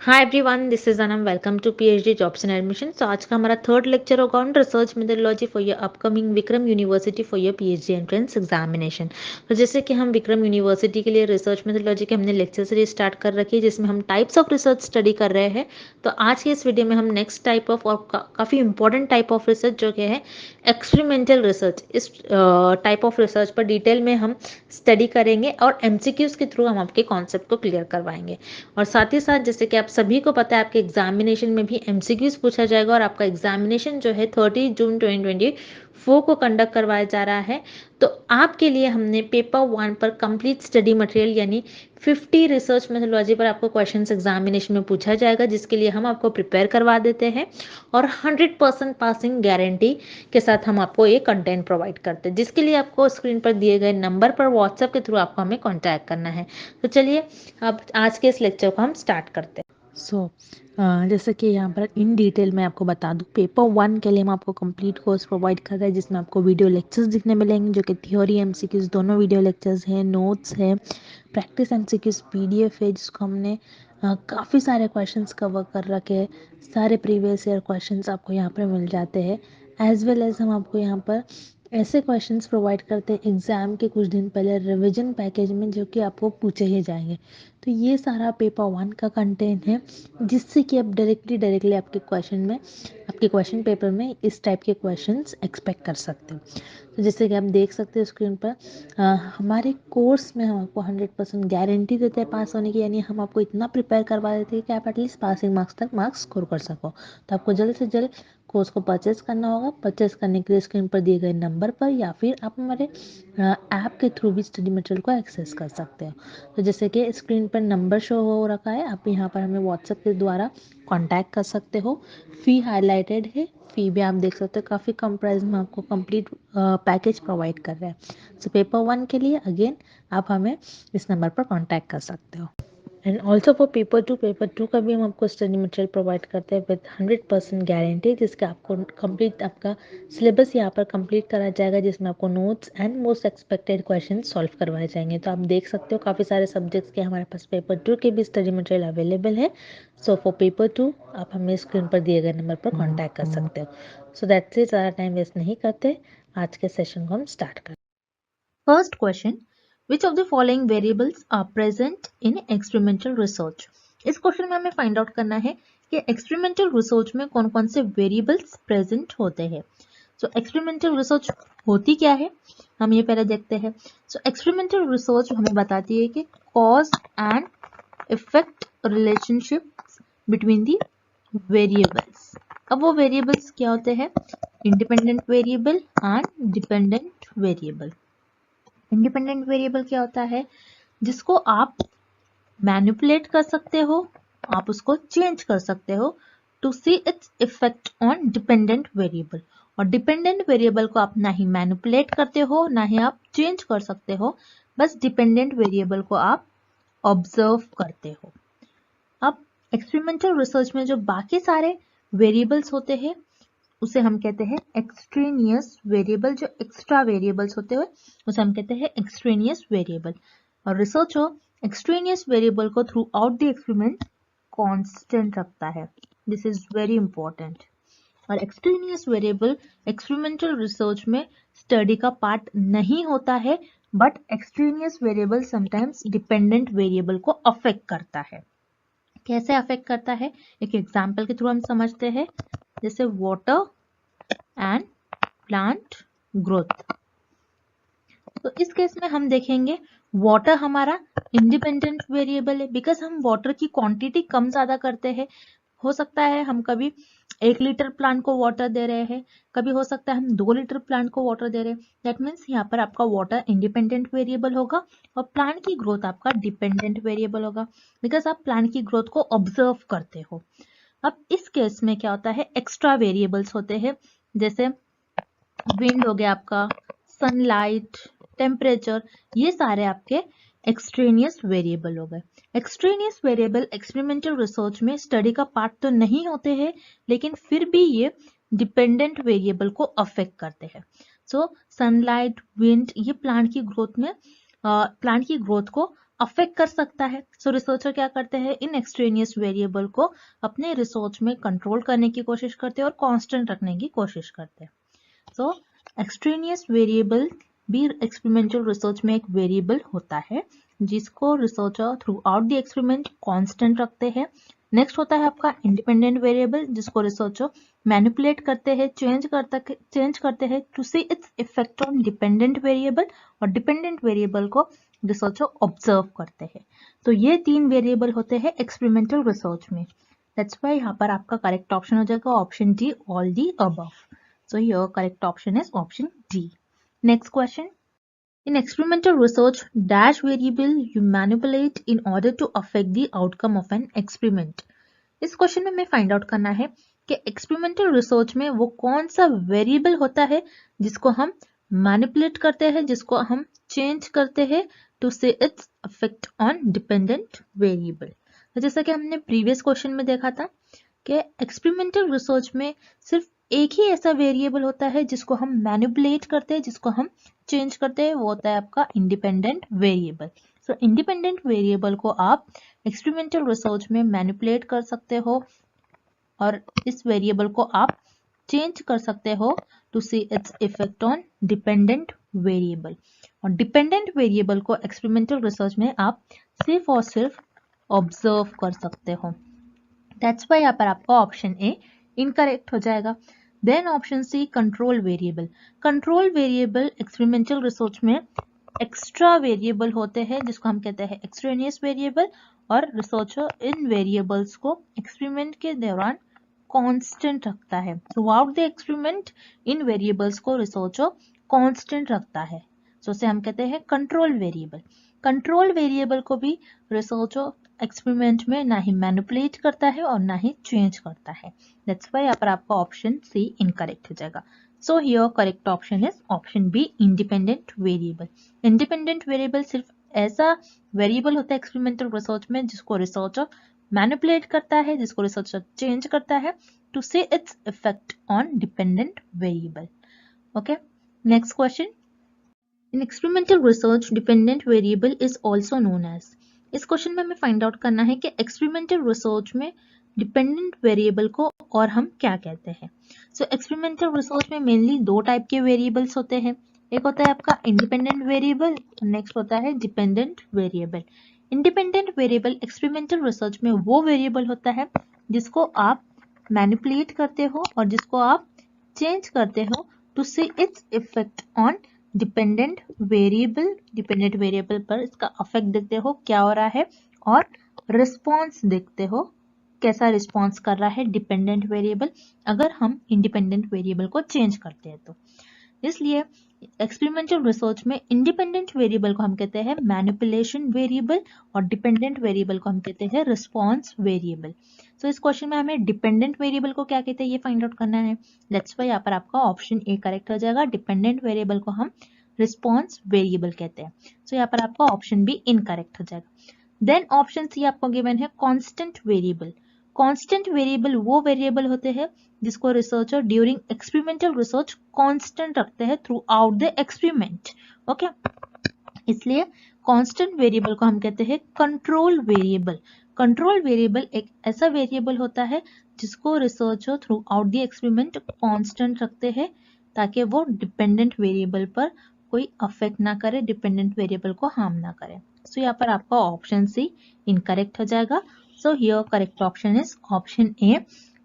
Hi everyone, this is Anam. Welcome to PhD jobs and admission. तो आज का हमारा थर्ड लेक्चर होगा on research methodology for your upcoming Vikram university for your PhD entrance examination. तो जैसे कि हम विक्रम यूनिवर्सिटी के लिए रिसर्च मेथोडोलॉजी के हमने लेक्चर सीरीज स्टार्ट कर रखी है, जिसमें हम टाइप्स ऑफ रिसर्च स्टडी कर रहे हैं। तो आज के इस वीडियो में हम नेक्स्ट टाइप ऑफ और काफ़ी इंपॉर्टेंट टाइप ऑफ रिसर्च जो कि है एक्सपेरिमेंटल रिसर्च, इस टाइप ऑफ रिसर्च पर डिटेल में हम स्टडी करेंगे और एमसीक्यूज के थ्रू हम आपके कॉन्सेप्ट को क्लियर करवाएंगे। और साथ ही साथ जैसे कि आप सभी को पता है, आपके एग्जामिनेशन में भी एमसीक्यूज पूछा जाएगा और आपका एग्जामिनेशन जो है 30 जून 2024 को कंडक्ट करवाया जा रहा है। तो आपके लिए हमने पेपर 1 पर कंप्लीट स्टडी मटेरियल यानी 50 रिसर्च मेथोडोलॉजी पर आपको क्वेश्चंस एग्जामिनेशन में पूछा जाएगा, जिसके लिए हम आपको प्रिपेयर करवा देते हैं और 100% पासिंग गारंटी के साथ हम आपको ये कंटेंट प्रोवाइड करते हैं, जिसके लिए आपको स्क्रीन पर दिए गए नंबर पर व्हाट्सएप के थ्रू आपको हमें कॉन्टैक्ट करना है। तो चलिए अब आज के इस लेक्चर को हम स्टार्ट करते हैं। जैसे कि यहाँ पर इन डिटेल मैं आपको बता दूँ, पेपर 1 के लिए हम आपको कंप्लीट कोर्स प्रोवाइड कर रहे हैं, जिसमें आपको वीडियो लेक्चर्स दिखने मिलेंगे, जो कि थ्योरी एमसीक्यूज दोनों वीडियो लेक्चर्स हैं, नोट्स हैं, प्रैक्टिस एमसीक्यूज पीडीएफ है, जिसको हमने काफ़ी सारे क्वेश्चंस कवर कर रखे हैं। सारे प्रीवियस ईयर क्वेश्चंस आपको यहाँ पर मिल जाते हैं, एज वेल एज हम आपको यहाँ पर ऐसे क्वेश्चंस प्रोवाइड करते हैं एग्ज़ाम के कुछ दिन पहले रिवीजन पैकेज में, जो कि आपको पूछे ही जाएंगे। तो ये सारा पेपर 1 का कंटेंट है, जिससे कि आप डायरेक्टली आपके क्वेश्चन पेपर में इस टाइप के क्वेश्चंस एक्सपेक्ट कर सकते हो। तो जैसे कि आप देख सकते हो स्क्रीन पर, हमारे कोर्स में हम आपको 100% गारंटी देते हैं पास होने की, यानी हम आपको इतना प्रिपेयर करवा देते हैं कि आप एटलीस्ट पासिंग मार्क्स तक मार्क्स स्कोर कर सको। तो आपको जल्द से जल्द कोर्स को परचेज करना होगा। परचेज करने के लिए स्क्रीन पर दिए गए नंबर पर या फिर आप हमारे ऐप के थ्रू भी स्टडी मटेरियल को एक्सेस कर सकते हो। तो जैसे कि स्क्रीन पर नंबर शो हो रखा है, आप यहाँ पर हमें व्हाट्सएप के द्वारा कांटेक्ट कर सकते हो। फ़ी हाईलाइटेड है, फ़ी भी आप देख सकते हो, काफ़ी कम प्राइस में आपको कंप्लीट पैकेज प्रोवाइड कर रहे हैं। सो पेपर 1 के लिए अगेन आप हमें इस नंबर पर कांटेक्ट कर सकते हो। And also for paper two का भी हम आपको स्टडी मटेरियल प्रोवाइड करते हैं विद 100% गारंटी, जिसका आपको कंप्लीट आपका सिलेबस यहाँ पर कंप्लीट करा जाएगा, जिसमें आपको notes and most expected question solve करवाए जाएंगे। तो आप देख सकते हो काफ़ी सारे सब्जेक्ट्स के हमारे पास पेपर 2 के भी स्टडी मटेरियल अवेलेबल है। सो फॉर पेपर 2 आप हमें स्क्रीन पर दिए गए नंबर पर कॉन्टैक्ट कर सकते हो। सो दैट्स इट, ज़्यादा टाइम वेस्ट नहीं करते, आज के सेशन को हम स्टार्ट करते हैं। First question, which of the following variables are present in experimental research? इस क्वेश्चन में हमें फाइंड आउट करना है कि एक्सपेरिमेंटल रिसर्च में कौन कौन से वेरिएबल्स प्रेजेंट होते हैं। सो एक्सपेरिमेंटल रिसर्च होती क्या है, हम ये पहले देखते हैं। सो एक्सपेरिमेंटल रिसर्च हमें बताती है कि cause and effect relationship between the variables. अब वो वेरिएबल्स क्या होते हैं? Independent variable and dependent variable. Independent variable क्या होता है? जिसको आप मैनिपुलेट कर सकते हो, आप उसको चेंज कर सकते हो to see its effect on dependent variable. और डिपेंडेंट वेरिएबल को आप ना ही मैनिपुलेट करते हो, ना ही आप चेंज कर सकते हो, बस डिपेंडेंट वेरिएबल को आप ऑब्जर्व करते हो। अब एक्सपेरिमेंटल रिसर्च में जो बाकी सारे वेरिएबल्स होते हैं, उसे हम कहते हैं एक्सट्रेनियस वेरिएबल। जो एक्स्ट्रा वेरिएबल्स होते हैं उसे हम कहते हैं एक्सट्रेनियस वेरिएबल। और रिसर्चर एक्सट्रेनियस वेरिएबल को through out the experiment constant रखता है। This is very important. और एक्सट्रेनियस वेरिएबल एक्सपेरिमेंटल रिसर्च में स्टडी का पार्ट नहीं होता है, but extraneous variable sometimes dependent variable को अफेक्ट करता है। कैसे अफेक्ट करता है, एक एग्जाम्पल के थ्रू हम समझते हैं। जैसे वाटर एंड प्लांट ग्रोथ। तो इस केस में हम देखेंगे वाटर हमारा इंडिपेंडेंट वेरिएबल है, बिकॉज हम वाटर की क्वांटिटी कम ज्यादा करते हैं। हो सकता है हम कभी 1 लीटर प्लांट को वाटर दे रहे हैं, कभी हो सकता है हम 2 लीटर प्लांट को वाटर दे रहे हैं। दैट मीन्स यहाँ पर आपका वाटर इंडिपेंडेंट वेरिएबल होगा और प्लांट की ग्रोथ आपका डिपेंडेंट वेरिएबल होगा, बिकॉज आप प्लांट की ग्रोथ को ऑब्जर्व करते हो। अब इस केस में क्या होता है, एक्स्ट्रा वेरिएबल्स होते हैं, जैसे विंड हो गया आपका, सनलाइट, टेम्परेचर, ये सारे आपके एक्सट्रेनियस वेरिएबल हो गए। एक्सट्रेनियस वेरिएबल एक्सपेरिमेंटल रिसर्च में स्टडी का पार्ट तो नहीं होते हैं, लेकिन फिर भी ये डिपेंडेंट वेरिएबल को अफेक्ट करते हैं। सो सनलाइट, विंड, ये प्लांट की ग्रोथ को अफेक्ट कर सकता है। सो रिसर्चर क्या करते हैं, इन एक्सट्रेनियस वेरिएबल को अपने रिसर्च में कंट्रोल करने की कोशिश करते हैं और कांस्टेंट रखने की कोशिश करते हैं। सो एक्सट्रेनियस वेरिएबल भी एक्सपेरिमेंटल रिसर्च में एक वेरिएबल होता है जिसको researcher through the experiment constant रखते हैं। नेक्स्ट होता है आपका इंडिपेंडेंट वेरिएबल, जिसको रिसर्चर मैनिपुलेट करते हैं, चेंज करते हैं to see its effect on dependent variable, और डिपेंडेंट वेरिएबल को रिसर्चर ऑब्जर्व करते हैं। तो ये 3 वेरिएबल होते हैं एक्सपेरिमेंटल रिसर्च में। दैट्स व्हाई यहाँ पर आपका करेक्ट ऑप्शन हो जाएगा option D, all the above. So your correct option is option D. Next question. In experimental research, dash variable you manipulate in order to affect the outcome of an experiment. इस question में हमें find out करना है कि experimental research में वो कौन सा वेरिएबल होता है जिसको हम मैनिपुलेट करते हैं, जिसको हम चेंज करते हैं टू से it's affect on dependent variable. तो जैसा कि हमने प्रीवियस क्वेश्चन में देखा था कि एक्सपेरिमेंटल रिसर्च में सिर्फ एक ही ऐसा वेरिएबल होता है जिसको हम मैनिपुलेट करते हैं, जिसको हम चेंज करते हैं, वो होता है आपका इंडिपेंडेंट वेरिएबल। सो इंडिपेंडेंट वेरिएबल को आप एक्सपेरिमेंटल रिसर्च में मैनिपुलेट कर सकते हो और इस वेरिएबल को आप चेंज कर सकते हो to see its effect on dependent variable. और डिपेंडेंट वेरिएबल को एक्सपेरिमेंटल रिसर्च में आप सिर्फ और सिर्फ ऑब्जर्व कर सकते हो। दैट्स वाई यहाँ पर आपका ऑप्शन ए इनकरेक्ट हो जाएगा। Then option C control variable. Control variable experimental research में एक्स्ट्रा वेरिएबल होते हैं जिसको हम कहते हैं एक्सट्रेनियस वेरिएबल, और रिसर्चर इन वेरिएबल्स को एक्सपेरिमेंट के दौरान कांस्टेंट रखता है। थ्रूआउट द एक्सपेरिमेंट इन वेरिएबल्स को रिसर्चर कांस्टेंट रखता है, सो उसे हम कहते हैं कंट्रोल वेरिएबल। कंट्रोल वेरिएबल को भी रिसर्चर एक्सपेरिमेंट में ना ही मैनिपुलेट करता है और ना ही चेंज करता है। दैट्स व्हाई यहाँ पर आपका ऑप्शन सी इनकरेक्ट हो जाएगा। So here correct option is option B, independent variable. Independent variable सिर्फ ऐसा वेरिएबल होता है एक्सपेरिमेंटल रिसर्च में जिसको रिसर्चर मैनिपुलेट करता है, जिसको रिसर्चर चेंज करता है to see its effect on dependent variable. Okay, next question. In experimental research dependent variable is also known as. इस क्वेश्चन में हमें फाइंड आउट करना है कि एक्सपेरिमेंटल रिसर्च में डिपेंडेंट वेरिएबल को और हम क्या कहते हैं। सो एक्सपेरिमेंटल रिसर्च में मेनली 2 टाइप के वेरिएबल्स होते हैं। एक होता है आपका इंडिपेंडेंट वेरिएबल, नेक्स्ट होता है dependent variable. Independent variable experimental research में वो वेरिएबल होता है जिसको आप मैनिपुलेट करते हो और जिसको आप चेंज करते हो to see its effect on dependent variable. Dependent variable पर इसका अफेक्ट देखते हो क्या हो रहा है, और रिस्पॉन्स देखते हो कैसा रिस्पॉन्स कर रहा है डिपेंडेंट वेरिएबल अगर हम इंडिपेंडेंट वेरिएबल को चेंज करते हैं तो। इसलिए एक्सपेरिमेंटल रिसर्च में इंडिपेंडेंट वेरिएबल को हम कहते हैं मैनिपुलेशन वेरिएबल और डिपेंडेंट वेरिएबल को हम कहते हैं रिस्पॉन्स वेरिएबल। सो इस क्वेश्चन में हमें डिपेंडेंट वेरिएबल को क्या कहते हैं ये फाइंड आउट करना है। दैट्स व्हाई यहाँ पर आपका ऑप्शन ए करेक्ट हो जाएगा। डिपेंडेंट वेरिएबल को हम रिस्पॉन्स वेरिएबल कहते हैं। सो यहाँ पर आपका ऑप्शन बी इनकरेक्ट हो जाएगा। देन ऑप्शन सी आपको गिवन है कांस्टेंट वेरिएबल। कांस्टेंट वेरिएबल वो वेरिएबल होते हैं जिसको researcher during experimental research constant रखते हैं through out the experiment. Okay, इसलिए कांस्टेंट वेरिएबल को हम कहते हैं कंट्रोल वेरिएबल। कंट्रोल वेरिएबल एक ऐसा वेरिएबल होता है जिसको researcher through the experiment constant रखते हैं ताकि वो डिपेंडेंट वेरिएबल पर कोई अफेक्ट ना करे, डिपेंडेंट वेरिएबल को हार्म ना करे। सो यहाँ पर आपका ऑप्शन सी इनकरेक्ट हो जाएगा। So here correct option is option A.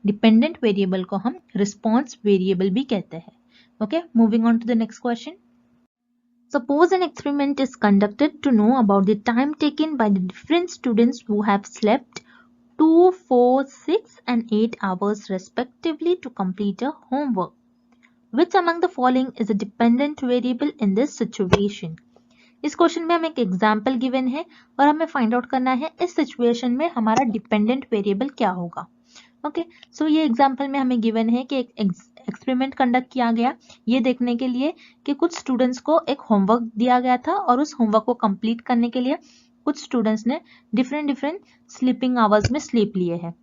Dependent variable को हम रिस्पॉन्स वेरिएबल भी कहते हैं। Okay, moving on to the next question. Suppose an experiment is conducted to know about the time taken by the different students who have slept 2, 4, 6 and 8 hours respectively to complete a homework. Which among the following is a dependent variable in this situation? इस question में हमें एक example given है और हमें find out करना है इस सिचुएशन में हमारा डिपेंडेंट वेरिएबल क्या होगा। ओके, सो ये एग्जाम्पल में हमें गिवन है कि एक एक्सपेरिमेंट कंडक्ट किया गया ये देखने के लिए कि कुछ स्टूडेंट्स को एक होमवर्क दिया गया था और उस होमवर्क को कंप्लीट करने के लिए कुछ स्टूडेंट्स ने डिफरेंट स्लीपिंग आवर्स में स्लीप लिए हैं।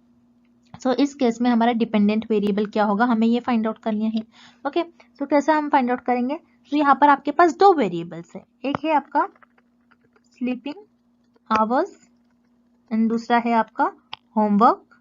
सो इस केस में हमारा डिपेंडेंट वेरिएबल क्या होगा हमें ये फाइंड आउट करनी है। ओके, सो कैसे हम फाइंड आउट करेंगे। तो यहाँ पर आपके पास 2 वेरिएबल्स है, एक है आपका स्लीपिंग आवर्स एंड दूसरा है आपका होमवर्क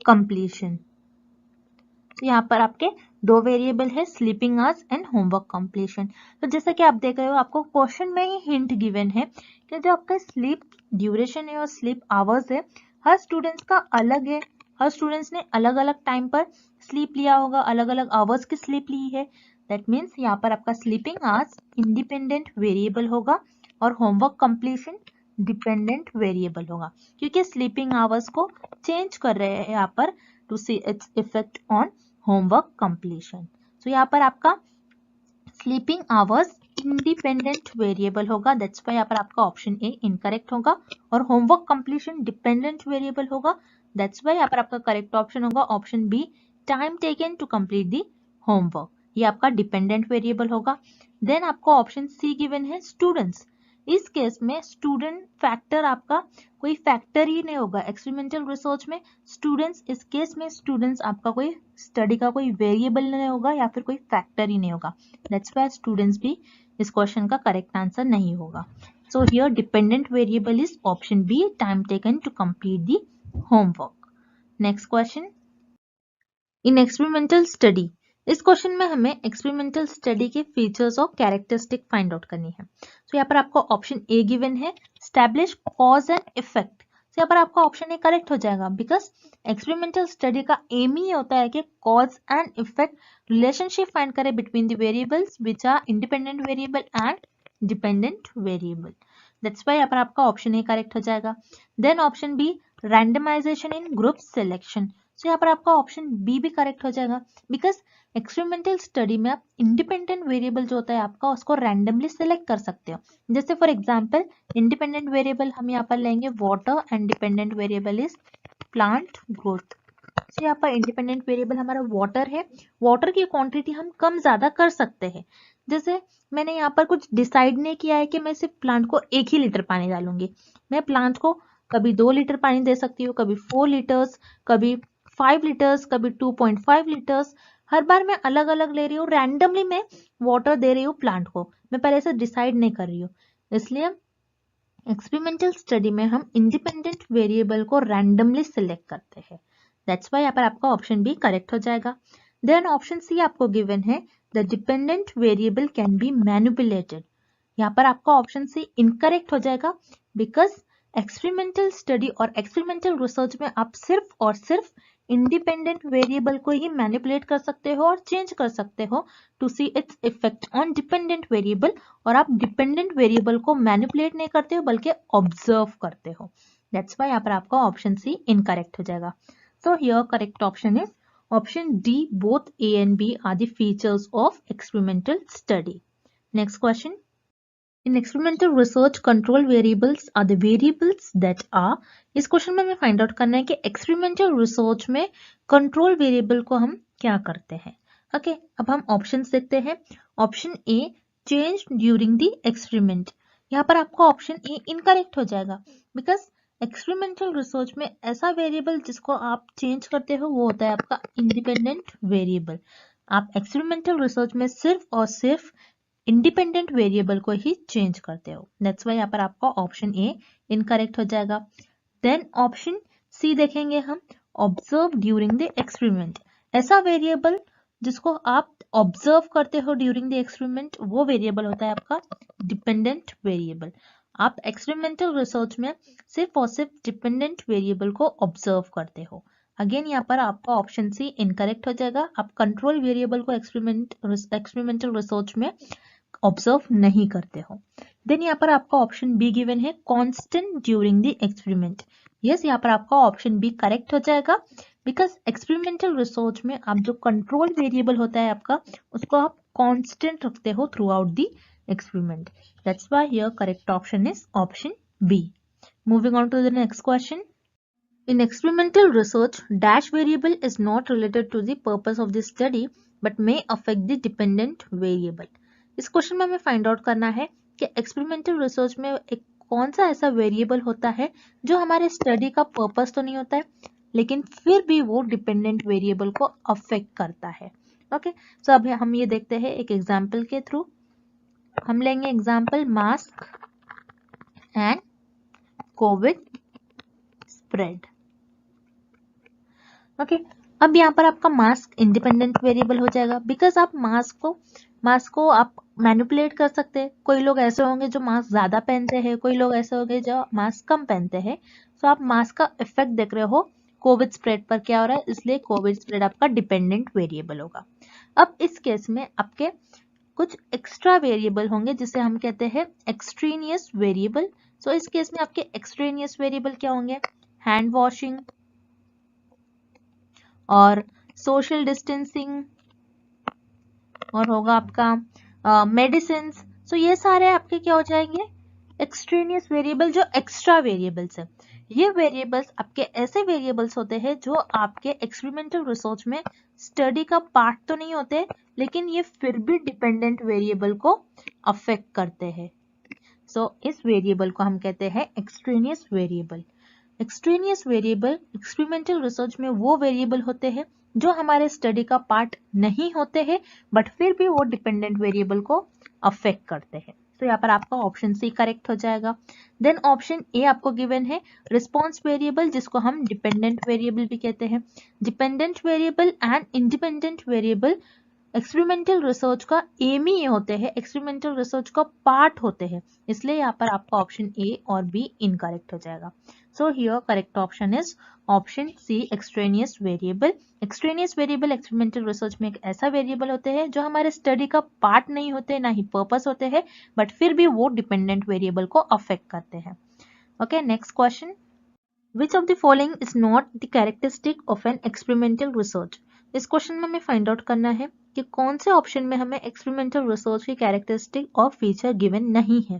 कंप्लीशन। तो यहाँ पर आपके दो वेरिएबल है, sleeping hours and homework completion. तो जैसा कि आप देख रहे हो आपको क्वेश्चन में ही हिंट गिवन है कि जो आपका स्लीप ड्यूरेशन है और स्लीप आवर्स है हर स्टूडेंट्स का अलग है, हर स्टूडेंट्स ने अलग अलग टाइम पर स्लीप लिया होगा, अलग अलग आवर्स की स्लीप ली है। दैट मीन्स यहाँ पर आपका स्लीपिंग आवर्स इंडिपेंडेंट वेरिएबल होगा और होमवर्क कंप्लीशन डिपेंडेंट वेरिएबल होगा, क्योंकि स्लीपिंग आवर्स को चेंज कर रहे हैं यहाँ पर to see its effect on homework completion. तो यहाँ पर आपका स्लीपिंग आवर्स इंडिपेंडेंट वेरिएबल होगा, दैट्स व्हाई यहाँ पर आपका ऑप्शन ए इनकरेक्ट होगा, और होमवर्क कंप्लीशन डिपेंडेंट वेरिएबल होगा, दैट्स व्हाई यहाँ पर आपका करेक्ट ऑप्शन होगा option B, time taken to complete the homework, ये आपका डिपेंडेंट वेरिएबल होगा। देन आपको ऑप्शन सी गिवन है स्टूडेंट्स, इस केस में स्टूडेंट फैक्टर आपका कोई फैक्टर ही नहीं होगा, एक्सपेरिमेंटल रिसर्च में स्टूडेंट्स, इस केस में स्टूडेंट्स आपका कोई स्टडी का कोई वेरिएबल नहीं होगा या फिर कोई फैक्टर ही नहीं होगा, दैट्स व्हाई स्टूडेंट्स भी इस क्वेश्चन का करेक्ट आंसर नहीं होगा। So here dependent variable is option B, time taken to complete the homework. Next question, in experimental study, इस क्वेश्चन में हमें एक्सपेरिमेंटल स्टडी के फीचर्स और कैरेक्टरिस्टिक फाइंड आउट करनी है। तो यहाँ पर आपको ऑप्शन ए गिवन है, स्टैब्लिश कॉज एंड इफेक्ट। तो यहाँ पर आपका ऑप्शन ए करेक्ट हो जाएगा, बिकॉज एक्सपेरिमेंटल स्टडी का एम ही होता है कि cause and effect relationship find करे between the variables which are independent variable and dependent variable, that's why यहाँ पर आपका ऑप्शन ए करेक्ट हो जाएगा। Then option B, randomization in group selection. तो यहाँ पर आपका ऑप्शन बी भी करेक्ट हो जाएगा, बिकॉज एक्सपेरिमेंटल स्टडी में आप इंडिपेंडेंट वेरिएबल जो होता है आपका उसको रैंडमली सिलेक्ट कर सकते हो। जैसे फॉर एग्जांपल इंडिपेंडेंट वेरिएबल हम यहाँ पर लेंगे water and dependent variable is plant growth. तो यहाँ पर इंडिपेंडेंट वेरिएबल हमारा वाटर है, वाटर की क्वांटिटी हम कम ज्यादा कर सकते हैं। जैसे मैंने यहाँ पर कुछ डिसाइड नहीं किया है कि मैं सिर्फ प्लांट को 1 ही लीटर पानी डालूंगी, मैं प्लांट को कभी 2 लीटर पानी दे सकती हूँ, कभी 4 लीटर्स, कभी 5 लीटर्स, कभी 2.5 लीटर्स, हर बार मैं अलग अलग ले रही हूँ, रैंडमली मैं वाटर दे रही हूँ प्लांट को, मैं पहले से डिसाइड नहीं कर रही हूँ। इसलिए एक्सपेरिमेंटल स्टडी में हम इंडिपेंडेंट वेरिएबल को रैंडमली सिलेक्ट करते हैं, दैट्स व्हाई यहाँ पर आपका ऑप्शन बी करेक्ट हो जाएगा। देन ऑप्शन सी आपको गिवन है, the dependent variable can be manipulated. यहाँ पर आपका ऑप्शन सी इनकरेक्ट हो जाएगा, बिकॉज एक्सपेरिमेंटल स्टडी और एक्सपेरिमेंटल रिसर्च में आप सिर्फ और सिर्फ इंडिपेंडेंट वेरिएबल को ही मैनिपुलेट कर सकते हो और चेंज कर सकते हो to see its effect on dependent variable, और आप डिपेंडेंट वेरिएबल को मैनिपुलेट नहीं करते हो बल्कि ऑब्जर्व करते हो, दैट्स व्हाई यहाँ पर आपका ऑप्शन सी इनकरेक्ट हो जाएगा। So here correct option is option D, both A and B are the features of experimental study. Next question, in experimental research control variables are the variables that are, इस question में हमें find out करना है कि experimental research में control variable को हम क्या करते हैं। ओके, अब हम ऑप्शंस देखते हैं। Option A, change during the experiment, यहाँ पर आपका ऑप्शन ए इनकरेक्ट हो जाएगा, बिकॉज एक्सपेरिमेंटल रिसर्च में ऐसा वेरिएबल जिसको आप चेंज करते हो वो होता है आपका इंडिपेंडेंट वेरिएबल। आप एक्सपेरिमेंटल रिसर्च में सिर्फ और सिर्फ इंडिपेंडेंट वेरिएबल को ही चेंज करते हो, दैट्स व्हाई यहाँ पर आपका ऑप्शन ए इनकरेक्ट हो जाएगा। देन ऑप्शन सी देखेंगे हम, ऑब्जर्व ड्यूरिंग द एक्सपेरिमेंट, ऐसा वेरिएबल जिसको आप ऑब्जर्व करते हो ड्यूरिंग द एक्सपेरिमेंट वो वेरिएबल होता है आपका डिपेंडेंट वेरिएबल। आप एक्सपेरिमेंटल रिसर्च में सिर्फ और सिर्फ डिपेंडेंट वेरिएबल को ऑब्जर्व करते हो। अगेन यहाँ पर आपका ऑप्शन सी इनकरेक्ट हो जाएगा, आप कंट्रोल वेरिएबल को एक्सपेरिमेंटल रिसर्च में ऑब्जर्व नहीं करते हो। देन यहाँ पर आपका ऑप्शन बी गिवन है, constant during the experiment. Yes, यहाँ पर आपका ऑप्शन बी करेक्ट हो जाएगा, बिकॉज एक्सपेरिमेंटल रिसर्च में आप जो कंट्रोल वेरिएबल होता है आपका उसको आप कांस्टेंट रखते हो through the experiment, that's why here correct option is option B. Moving on to the next question, in experimental research, dash variable is not related to the purpose of the study but may affect the dependent variable. इस question में हमें find out करना है कि experimental research में एक कौन सा ऐसा वेरिएबल होता है जो हमारे स्टडी का पर्पस तो नहीं होता है लेकिन फिर भी वो डिपेंडेंट वेरिएबल को अफेक्ट करता है। ओके, सो अब हम ये देखते हैं एक एग्जांपल के थ्रू। हम लेंगे example mask and Covid spread. Okay, अब यहाँ पर आपका मास्क इंडिपेंडेंट वेरिएबल हो जाएगा, बिकॉज आप मास्क को आप मैनिपुलेट कर सकते हैं। कोई लोग ऐसे होंगे जो मास्क ज्यादा पहनते हैं, कोई लोग ऐसे होंगे जो मास्क कम पहनते हैं। तो आप मास्क का इफेक्ट देख रहे हो कोविड स्प्रेड पर क्या हो रहा है, इसलिए कोविड स्प्रेड आपका डिपेंडेंट वेरिएबल होगा। अब इस केस में आपके कुछ एक्स्ट्रा वेरिएबल होंगे जिसे हम कहते हैं एक्सट्रेनियस वेरिएबल। सो इस केस में आपके एक्सट्रेनियस वेरिएबल क्या होंगे, हैंड वॉशिंग और सोशल डिस्टेंसिंग, और होगा आपका मेडिसिन। सो ये सारे आपके क्या हो जाएंगे, एक्सट्रेनियस वेरिएबल जो एक्स्ट्रा वेरिएबल्स है। ये वेरिएबल्स आपके ऐसे वेरिएबल्स होते हैं जो आपके एक्सपेरिमेंटल रिसर्च में स्टडी का पार्ट तो नहीं होते, लेकिन ये फिर भी डिपेंडेंट वेरिएबल को अफेक्ट करते हैं। सो इस वेरिएबल को हम कहते हैं extraneous variable. Extraneous variable experimental research में वो वेरिएबल होते हैं जो हमारे स्टडी का पार्ट नहीं होते हैं, बट फिर भी वो डिपेंडेंट वेरिएबल को अफेक्ट करते हैं। तो यहाँ पर आपका ऑप्शन सी करेक्ट हो जाएगा। देन ऑप्शन ए आपको गिवन है रिस्पॉन्स वेरिएबल, जिसको हम डिपेंडेंट वेरिएबल भी कहते हैं। Dependent variable and independent variable experimental research का एम ही ये होते हैं, एक्सपेरिमेंटल रिसर्च का पार्ट होते हैं, इसलिए यहाँ पर आपका ऑप्शन ए और बी इनकरेक्ट हो जाएगा। So here correct option is option C extraneous variable. Extraneous variable experimental research में एक ऐसा वेरिएबल होते हैं जो हमारे स्टडी का पार्ट नहीं होते, ना ही पर्पस होते हैं, बट फिर भी वो डिपेंडेंट वेरिएबल को अफेक्ट करते हैं। Okay, next question, which of the following is not the characteristic of an experimental research. इस क्वेश्चन में हमें फाइंड आउट करना है कि कौन से ऑप्शन में हमें एक्सपेरिमेंटल रिसर्च की कैरेक्टरिस्टिक और फीचर गिवन नहीं है।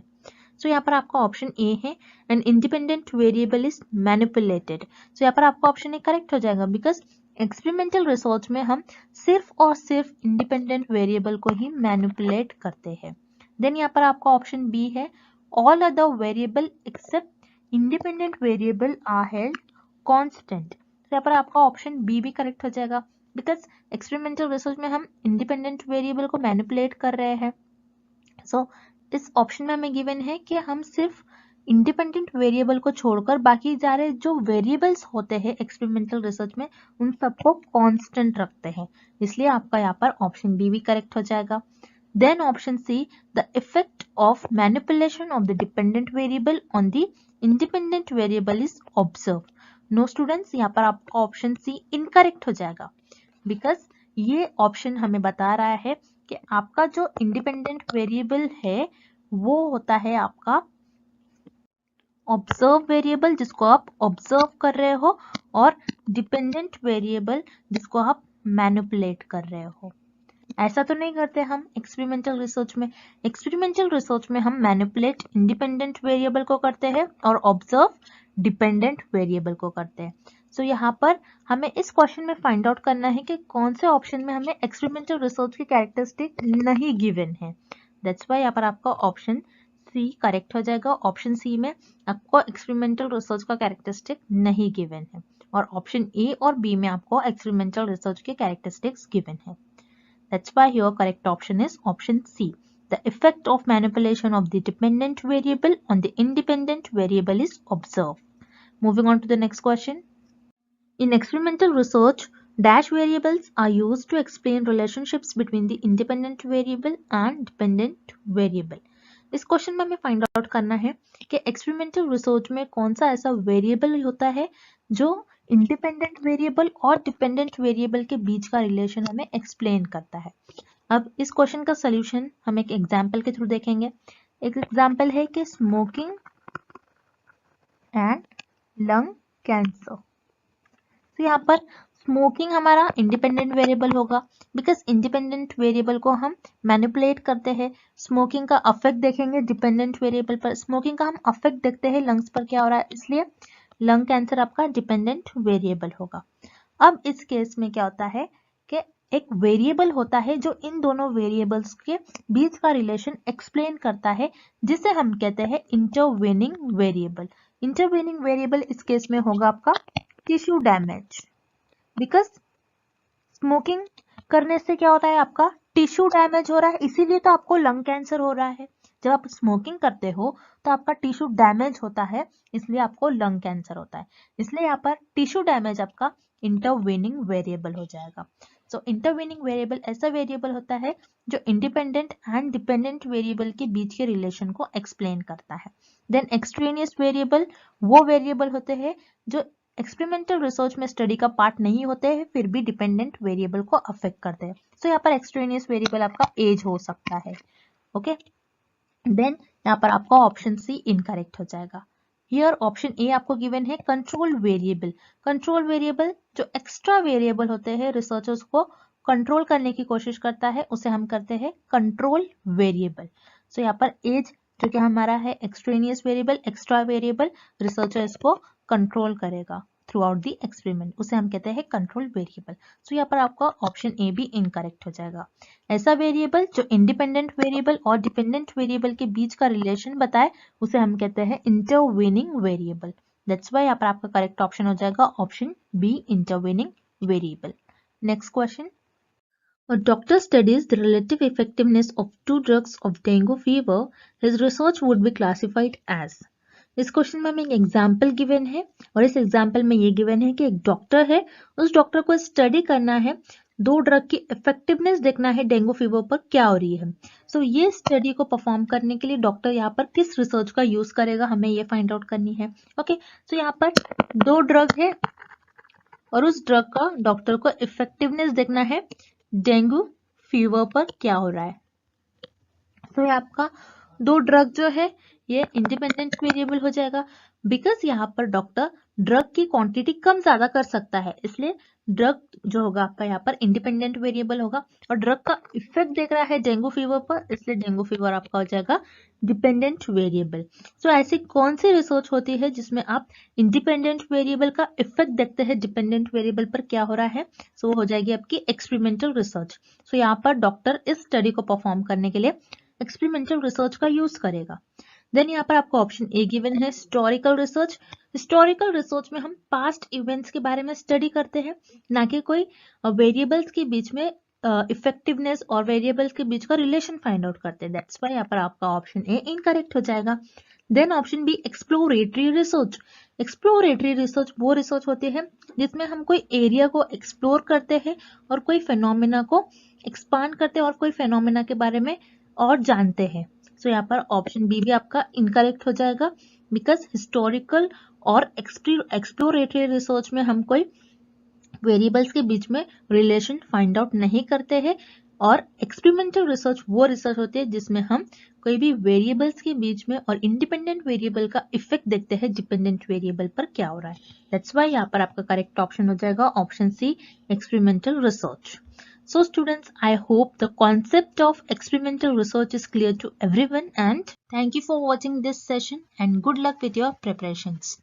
सो यहाँ पर आपका ऑप्शन ए है, an independent variable is manipulated. So यहाँ पर आपका ऑप्शन ए करेक्ट हो जाएगा, बिकॉज एक्सपेरिमेंटल रिसर्च में हम सिर्फ और सिर्फ इंडिपेंडेंट वेरिएबल को ही मैनिपुलेट करते हैं। देन यहाँ पर आपका ऑप्शन बी है, all other variable except independent variable are held constant. यहाँ पर आपका ऑप्शन बी भी करेक्ट हो जाएगा, बिकॉज एक्सपेरिमेंटल रिसर्च में हम इंडिपेंडेंट वेरिएबल को मैनिपुलेट कर रहे हैं। सो इस ऑप्शन में हमें गिवन है कि हम सिर्फ इंडिपेंडेंट वेरिएबल को छोड़कर बाकी सारे जो वेरिएबल्स होते हैं एक्सपेरिमेंटल रिसर्च में उन सबको कांस्टेंट रखते हैं, इसलिए आपका यहाँ पर ऑप्शन बी भी करेक्ट हो जाएगा। Then option C, the effect of manipulation of the dependent variable on the independent variable is observe. No students, यहाँ पर आपका ऑप्शन सी इनकरेक्ट हो जाएगा, बिकॉज ये ऑप्शन हमें बता रहा है कि आपका जो इंडिपेंडेंट वेरिएबल है वो होता है आपका ऑब्जर्व वेरिएबल, जिसको आप ऑब्जर्व कर रहे हो, और डिपेंडेंट वेरिएबल जिसको आप मैनिपुलेट कर रहे हो। ऐसा तो नहीं करते हम एक्सपेरिमेंटल रिसर्च में। एक्सपेरिमेंटल रिसर्च में हम मैनिपुलेट इंडिपेंडेंट वेरिएबल को करते हैं और ऑब्जर्व डिपेंडेंट वेरिएबल को करते हैं। सो यहाँ पर हमें इस क्वेश्चन में फाइंड आउट करना है कि कौन से ऑप्शन में हमें एक्सपेरिमेंटल रिसर्च की कैरेक्टरिस्टिक नहीं गिवन है। दैट्स वाई यहाँ पर आपका ऑप्शन सी करेक्ट हो जाएगा। ऑप्शन सी में आपको एक्सपेरिमेंटल रिसर्च का कैरेक्टरिस्टिक नहीं गिवन है, और ऑप्शन ए और बी में आपको एक्सपेरिमेंटल रिसर्च के कैरेक्टरिस्टिक्स गिवन है। That's why your correct option is option C. The effect of manipulation of the dependent variable on the independent variable is observed. Moving on to the next question. In experimental research, dash variables are used to explain relationships between the independent variable and dependent variable. इस question में हमें find out करना है कि experimental research में कौन सा ऐसा वेरिएबल होता है जो इंडिपेंडेंट वेरिएबल और डिपेंडेंट वेरिएबल के बीच का रिलेशन हमें एक्सप्लेन करता है। अब इस क्वेश्चन का सॉल्यूशन हम एक एग्जांपल के थ्रू देखेंगे। एक एग्जांपल है कि स्मोकिंग एंड लंग कैंसर। तो यहाँ पर स्मोकिंग हमारा इंडिपेंडेंट वेरिएबल होगा, बिकॉज इंडिपेंडेंट वेरिएबल को हम मैनिपुलेट करते हैं। स्मोकिंग का अफेक्ट देखेंगे डिपेंडेंट वेरिएबल पर, स्मोकिंग का हम अफेक्ट देखते हैं लंग्स पर क्या हो रहा है, इसलिए लंग कैंसर आपका डिपेंडेंट वेरिएबल होगा। अब इस केस में क्या होता है कि एक वेरिएबल होता है जो इन दोनों वेरिएबल्स के बीच का रिलेशन एक्सप्लेन करता है, जिसे हम कहते हैं इंटरवेनिंग वेरिएबल। इंटरवेनिंग वेरिएबल इस केस में होगा आपका टिश्यू डैमेज, बिकॉज स्मोकिंग करने से क्या होता है आपका टिश्यू डैमेज हो रहा है, इसीलिए तो आपको लंग कैंसर हो रहा है। जब आप स्मोकिंग करते हो तो आपका टिश्यू डैमेज होता है, इसलिए आपको लंग कैंसर होता है। इसलिए यहाँ पर टिश्यू डैमेज आपका इंटरवेनिंग वेरिएबल हो जाएगा। सो इंटरवेनिंग वेरिएबल ऐसा वेरिएबल होता है जो इंडिपेंडेंट एंड डिपेंडेंट वेरिएबल के बीच के रिलेशन को एक्सप्लेन करता है। देन एक्सट्रेनियस वेरिएबल वो वेरिएबल होते हैं जो एक्सपेरिमेंटल रिसर्च में स्टडी का पार्ट नहीं होते हैं, फिर भी डिपेंडेंट वेरिएबल को अफेक्ट करते हैं। सो यहाँ पर एक्सट्रेनियस वेरिएबल आपका एज हो सकता है। ओके, देन यहाँ पर आपका ऑप्शन सी इनकरेक्ट हो जाएगा। हियर ऑप्शन ए आपको गिवन है कंट्रोल वेरिएबल। कंट्रोल वेरिएबल जो एक्स्ट्रा वेरिएबल होते हैं, रिसर्चर्स को कंट्रोल करने की कोशिश करता है, उसे हम करते हैं कंट्रोल वेरिएबल। सो यहाँ पर एज जो कि हमारा है extraneous variable, extra variable, researcher इसको कंट्रोल करेगा थ्रू आउट द एक्सपेरिमेंट, उसे हम कहते हैं कंट्रोल वेरिएबल। सो यहाँ पर आपका ऑप्शन ए भी इनकरेक्ट हो जाएगा। ऐसा वेरिएबल जो इंडिपेंडेंट वेरिएबल और डिपेंडेंट वेरिएबल के बीच का रिलेशन बताए, उसे हम कहते हैं इंटरवेनिंग वेरिएबल। दैट्स व्हाई यहाँ पर आपका करेक्ट ऑप्शन हो जाएगा option B, intervening variable. Next question, a doctor studies the relative effectiveness of two drugs of dengue fever. His research would be classified as। इस क्वेश्चन में हमें एक example given है और इस एग्जाम्पल में ये गिवन है कि एक डॉक्टर है, उस डॉक्टर को स्टडी करना है, दो ड्रग की इफेक्टिवनेस देखना है डेंगू फीवर पर क्या हो रही है। सो ये स्टडी को परफॉर्म करने के लिए डॉक्टर यहाँ पर किस रिसर्च का यूज करेगा, हमें ये फाइंड आउट करनी है। ओके, सो यहाँ पर दो ड्रग है और उस ड्रग का डॉक्टर को इफेक्टिवनेस देखना है डेंगू फीवर पर क्या हो रहा है। तो ये आपका दो ड्रग जो है ये इंडिपेंडेंट वेरिएबल हो जाएगा, बिकॉज यहाँ पर डॉक्टर ड्रग की क्वांटिटी कम ज्यादा कर सकता है, इसलिए ड्रग जो होगा आपका यहाँ पर इंडिपेंडेंट वेरिएबल होगा। और ड्रग का इफेक्ट देख रहा है डेंगू फीवर पर, इसलिए डेंगू फीवर आपका हो जाएगा डिपेंडेंट वेरिएबल। सो ऐसी कौन सी रिसर्च होती है जिसमें आप इंडिपेंडेंट वेरिएबल का इफेक्ट देखते हैं डिपेंडेंट वेरिएबल पर क्या हो रहा है। सो हो जाएगी आपकी एक्सपेरिमेंटल रिसर्च। सो यहाँ पर डॉक्टर इस स्टडी को परफॉर्म करने के लिए एक्सपेरिमेंटल रिसर्च का यूज करेगा। देन यहाँ पर आपको ऑप्शन ए गिवन है हिस्टोरिकल रिसर्च। हिस्टोरिकल रिसर्च में हम पास्ट इवेंट्स के बारे में स्टडी करते हैं, ना कि कोई वेरिएबल्स के बीच में इफेक्टिवनेस और वेरिएबल्स के बीच का रिलेशन फाइंड आउट करते हैं। दैट्स व्हाई यहाँ पर आपका ऑप्शन ए इनकरेक्ट हो जाएगा। Then option B exploratory research. Exploratory research वो रिसर्च होती है जिसमें हम कोई एरिया को एक्सप्लोर करते हैं और कोई फेनोमेना को एक्सपांड करते हैं और कोई फेनोमेना के बारे में और जानते हैं। सो यहाँ पर ऑप्शन बी भी आपका इनकरेक्ट हो जाएगा, बिकॉज हिस्टोरिकल और एक्सप्लोरेटरी रिसर्च में हम कोई वेरिएबल्स के बीच में रिलेशन फाइंड आउट नहीं करते हैं, और एक्सपेरिमेंटल रिसर्च वो रिसर्च होती है जिसमें हम कोई भी वेरिएबल्स के बीच में और इंडिपेंडेंट वेरिएबल का इफेक्ट देखते हैं डिपेंडेंट वेरिएबल पर क्या हो रहा है। दैट्स व्हाई यहाँ पर आपका करेक्ट ऑप्शन हो जाएगा option C, experimental research. So students, I hope the concept of experimental research is clear to everyone, and thank you for watching this session and good luck with your preparations.